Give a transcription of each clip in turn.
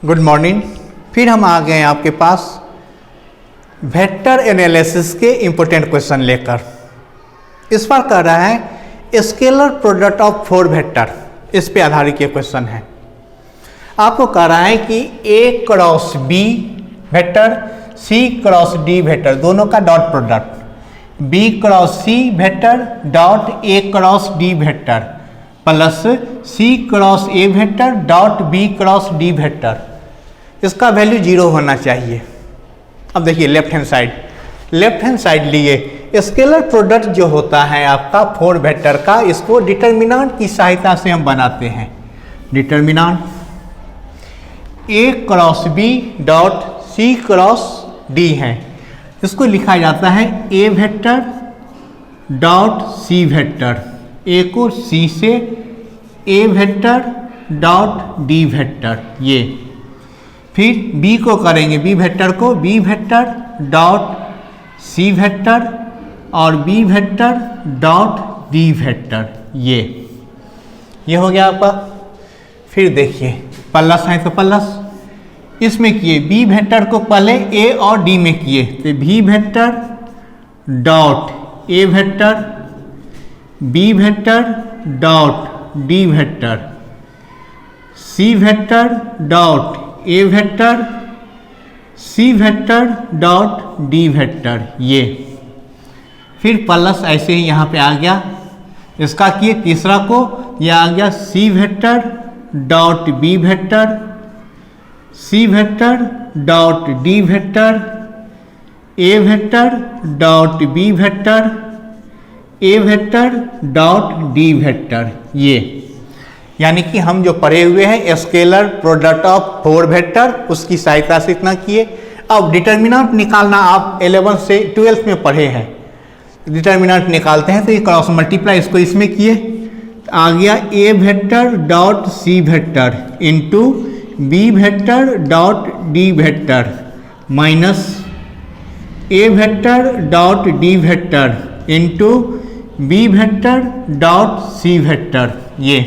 Good morning. फिर हम आ गए आपके पास वेक्टर एनालिसिस के इम्पोर्टेंट क्वेश्चन लेकर। इस बार कर रहा है स्केलर प्रोडक्ट ऑफ 4 वेक्टर, इस पे आधारित ये क्वेश्चन है। आपको कह रहा है कि A cross B vector, C cross D vector दोनों का dot product, B cross C vector dot A cross D vector plus C cross A vector dot B cross D vector, इसका वैल्यू 0 होना चाहिए। अब देखिए लेफ्ट हैंड साइड लिए scalar product जो होता है आपका 4 वेक्टर का, इसको डिटर्मिनेंट की सहायता से हम बनाते हैं। Determinant A cross B dot C cross D है, इसको लिखा जाता है A vector dot C vector, A को C से A vector dot D vector, ये फिर B को करेंगे B वेक्टर को B vector dot C vector और B vector dot D vector, ये हो गया आपका। फिर देखिए प्लस है तो प्लस इसमें किए, B वेक्टर को पहले A और D में किए तो B vector dot A vector B vector dot D vector C vector dot A vector C vector dot D vector, ये फिर प्लस ऐसे ही यहाँ पे आ गया। इसका किए तीसरा को, यह आ गया C vector dot B vector C vector dot D vector A vector dot B vector A vector dot D vector, ये यानी कि हम जो पढ़े हुए हैं स्केलर प्रोडक्ट ऑफ 4 वेक्टर, उसकी सहायता से इतना किए। अब डिटर्मिनेंट निकालना आप 11 से 12 में पढ़े हैं। डिटर्मिनेंट निकालते हैं तो ये क्रॉस मल्टीप्लाई इसको इसमें किए, आ गया A vector dot C vector into B vector dot D vector minus A vector dot D vector into B vector dot C vector, ये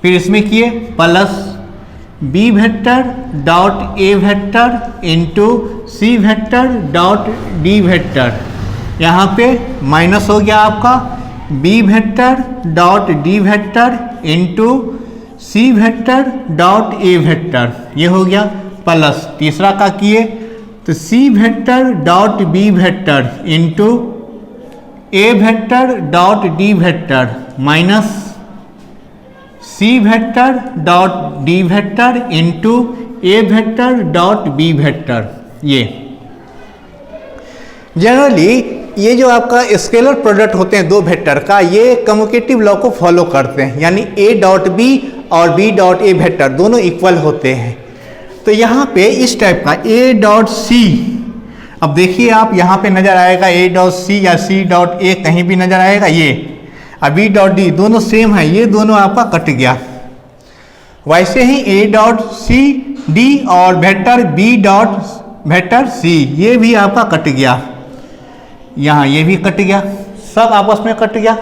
फिर इसमें किए plus B vector dot A vector into C vector dot D vector, यहाँ पे minus हो गया आपका B vector dot D vector into C vector dot A vector, ये हो गया। प्लस तीसरा का किए तो C vector dot B vector into A vector dot D vector minus C vector dot D vector into A vector dot B vector, ये generally ये जो आपका स्केलर प्रोडक्ट होते हैं 2 वेक्टर का, ये कम्यूटेटिव लॉ को फॉलो करते हैं, यानी A डॉट B और B डॉट A वेक्टर दोनों इक्वल होते हैं। तो यहाँ पे इस टाइप का A डॉट C, अब देखिए आप यहाँ पे नजर आएगा A डॉट C या C डॉट A कहीं भी नजर आएगा, ये अब B डॉट D दोनों सेम है, ये दोनों आपका कट गया। वैसे ही A डॉट C D और vector B dot vector C, ये भी आपका कट गया, यहाँ ये भी कट गया, सब आपस में कट गया।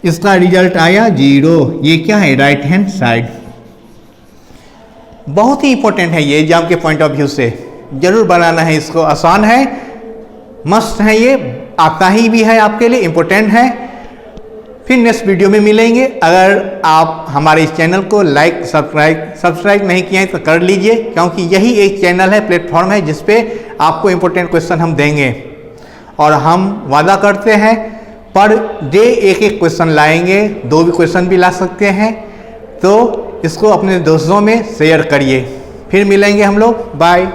इसका रिजल्ट आया 0। ये क्या है? Right hand side. बहुत ही इंपॉर्टेंट है ये एग्जाम के पॉइंट ऑफ व्यू से, जरूर बनाना है इसको, आसान है, मस्त है, ये आता ही भी है आपके लिए, इंपॉर्टेंट है। फिर नेक्स्ट वीडियो में मिलेंगे। अगर आप हमारे इस चैनल को लाइक सब्सक्राइब नहीं किए हैं तो कर लीजिए, क्योंकि यही एक चैनल है, प्लेटफॉर्म है जिस पे आपको इम्पोर्टेंट क्वेश्चन हम देंगे और हम वादा करते हैं पर डे एक क्वेश्चन लाएंगे, 2 भी क्वेश्चन भी ला सकते हैं। तो इसको अपने दोस्तों में शेयर करिए। फिर मिलेंगे हम लोग, बाय।